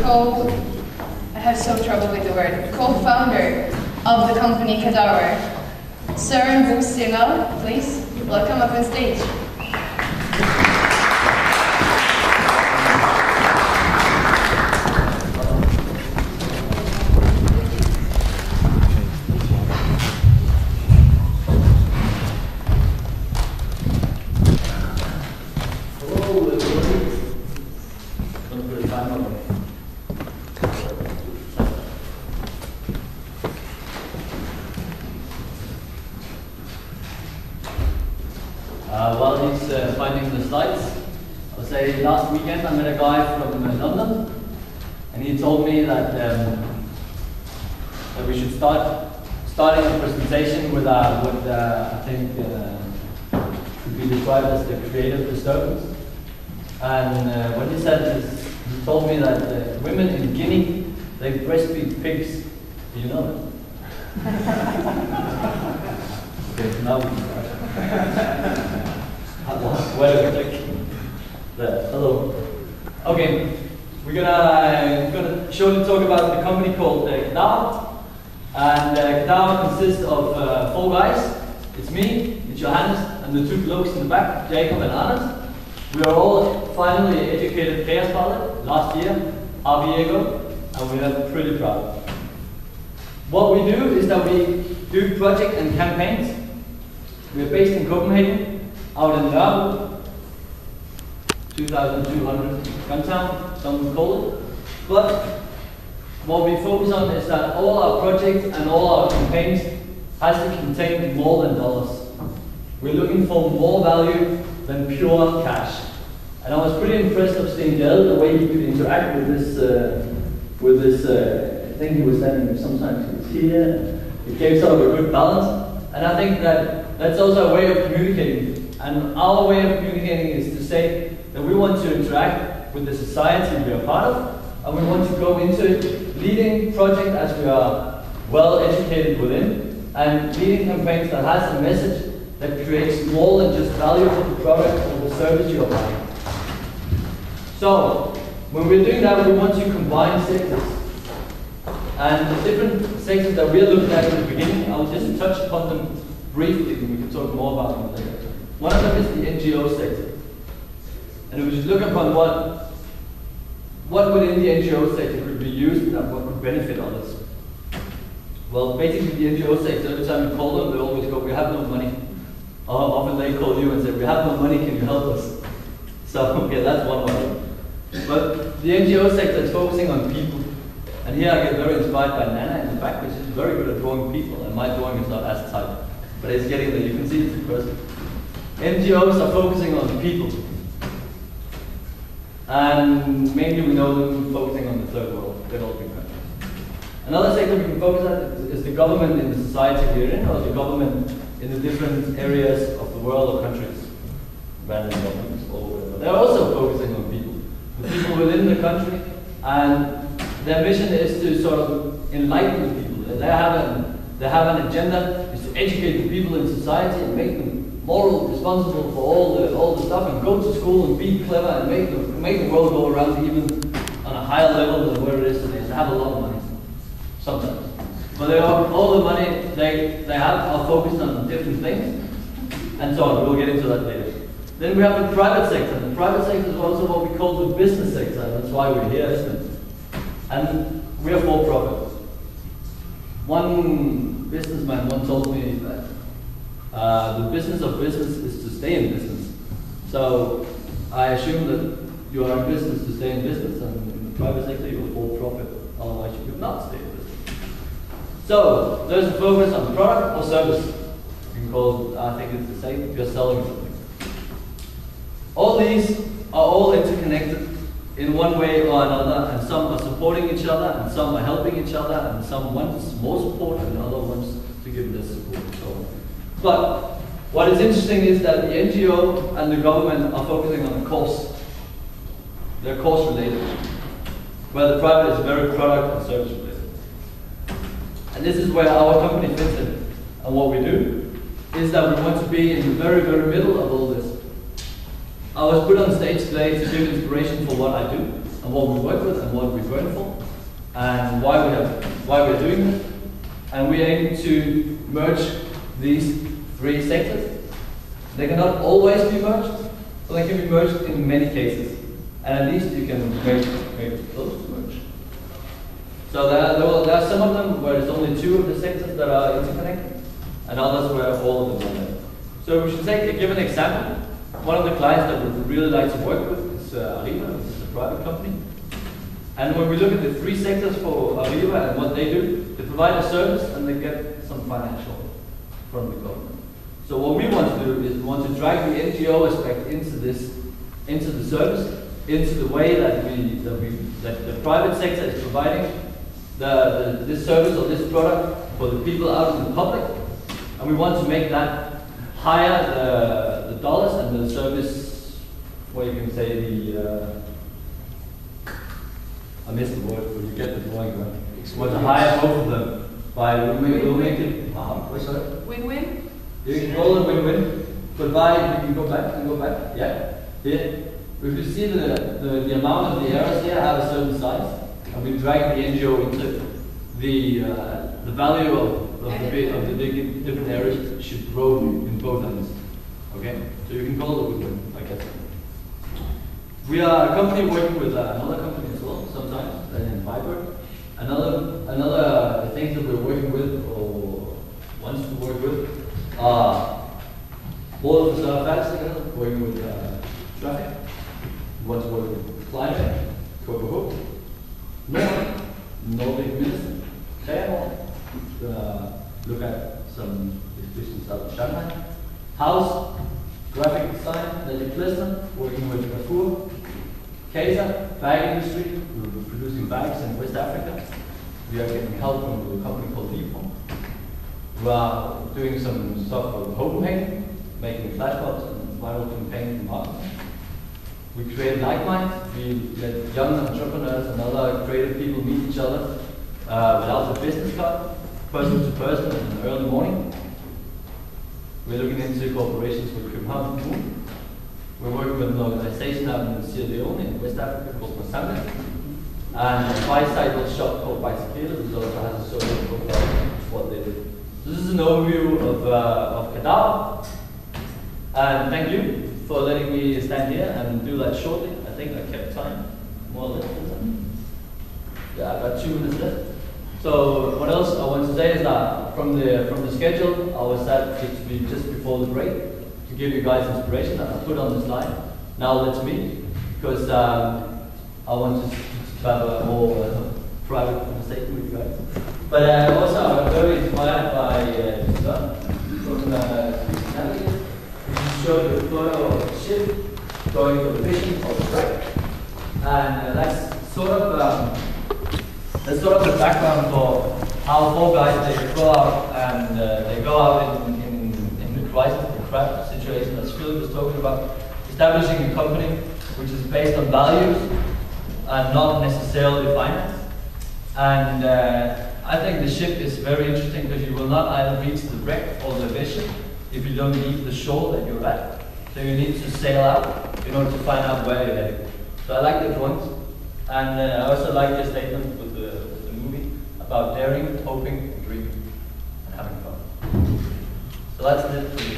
I have some trouble with the word, co-founder of the company Kadaver. Søren Bostinger, please, welcome up on stage. While he's finding the slides, I'll say last weekend I met a guy from London, and he told me that that we should starting a presentation with what I think could be described as the creative disturbance. And what he said is, he told me that women in Guinea, they breastfeed pigs. Do you know that? Okay, now we can start. There. Hello. Okay, we're gonna shortly talk about the company called Kadaver. And Kadaver consists of 4 guys. It's me, it's Johannes, and the 2 blokes in the back, Jacob and Anders. We are all finally educated players last year, Aviego, and we are pretty proud. What we do is that we do project and campaigns. We are based in Copenhagen, out in Nørrebro, 2,200 gun town, some would call it. But what we focus on is that all our projects and all our campaigns has to contain more than dollars. We're looking for more value than pure cash. And I was pretty impressed of seeing the way he could interact with this thing he was standing. Sometimes he was here. It gave sort of a good balance. And I think that that's also a way of communicating. And our way of communicating is to say that we want to interact with the society we are part of, and we want to go into it leading projects as we are well educated within, and leading campaigns that has a message that creates more than just value for the product or the service you are buying. So, when we're doing that, we want to combine sectors. And the different sectors that we're looking at in the beginning, I'll just touch upon them briefly, and we can talk more about them later. One of them is the NGO sector. And if we just look upon what within the NGO sector could be used and what could benefit others. Well, basically the NGO sector, every time you call them, they always go, we have no money. Often they call you and say, we have no money, can you help us? So, okay, that's one way. But the NGO sector is focusing on people. And here I get very inspired by Nana in the back, which is very good at drawing people, and my drawing is not as tight. But it's getting there, you can see it's a person. NGOs are focusing on people. And mainly we know them focusing on the third world, developing countries. Another sector we can focus on is the government in the society we're in, or the government in the different areas of the world or countries. Random governments all over. They're also focusing on people. The people within the country, and their mission is to sort of enlighten the people. They have an agenda, is to educate the people in society and make them moral, responsible for all the stuff, and go to school and be clever and make the world go around even on a higher level than where it is today. They have a lot of money, sometimes. But all the money they have are focused on different things, and so on. We'll get into that later. Then we have the private sector. The private sector is also what we call the business sector, and that's why we're here, isn't it? And we are for profit. One businessman once told me that the business of business is to stay in business. So I assume that you are in business to stay in business, and in the private sector you are for profit. Otherwise you could not stay in business. So there's a focus on product or service. You can call it, I think it's the same, you're selling something. All these are all interconnected in one way or another, and some are supporting each other, and some are helping each other, and some wants more support, and other wants to give less support, and so on. But what is interesting is that the NGO and the government are focusing on the cost. They're cost related, where the private is very product and service related. And this is where our company fits in. And what we do is that we want to be in the very, very middle of all this. I was put on stage today to give inspiration for what I do, and what we work with, and what we burn for, and why we're doing this. And we aim to merge these three sectors. They cannot always be merged, but they can be merged in many cases. And at least you can make close to merge. So there are some of them where it's only two of the sectors that are interconnected, and others where all of them are there. So we should give an example. One of the clients that we would really like to work with is Arriva, which is a private company. And when we look at the three sectors for Arriva and what they do, they provide a service and they get some financial from the government. So what we want to do is we want to drag the NGO aspect into the service, into the way that the private sector is providing this service or this product for the people out in the public, and we want to make that higher the dollars and the service, what you can say, I missed the word, but you get the point, right? We want to hire both of them by we'll make it win-win. You can call it win-win, but by we can go back, yeah. Here, if you see the amount of the errors here have a certain size, and we drag the NGO into the value of the big different areas should grow in both ends. Okay, so you can call it win-win, I guess. We are a company working with another company as well sometimes, in Viber. Another things that we're working with or wants to work with are all of the facts together, working with traffic. We want to work with climate, Copenhagen, Nordic Minister, look at some exhibitions out of Shanghai. House, graphic design, legislation, working with Carrefour. Kadaver, bag industry, we're producing bags in West Africa. We are getting help from a company called Dipon. We are doing some stuff for Copenhagen, making flashcards and viral campaigns in marketing. We create like minds. We let young entrepreneurs and other creative people meet each other without the business card, person to person in the early morning. We're looking into cooperations with Christiansborg. We're working with an organization out in Sierra Leone in West Africa called Mozambique. And a bicycle shop called Bicycle, which also has a social profile of what they do. This is an overview of Kadaver. And thank you for letting me stand here and do that shortly. I think I kept time, more or less. Yeah, I got 2 minutes left. So what else I want to say is that from the schedule, I was set to be just before the break to give you guys inspiration that I put on the slide. Now let's meet, because I want to have a more private conversation with you guys. But also I'm very inspired by John from Christiansborg. He showed you a photo of a ship going for the fishing of the wreck. And that's sort of the background for how 4 guys they go out and they go out in the crisis, the crab situation that Philip was talking about, establishing a company which is based on values and not necessarily finance. And I think the ship is very interesting because you will not either reach the wreck or the vision if you don't leave the shore that you're at. So you need to sail out in order to find out where you're heading. So I like the point. And I also like the statement with the movie about daring, hoping, and dreaming, and having fun. So that's it.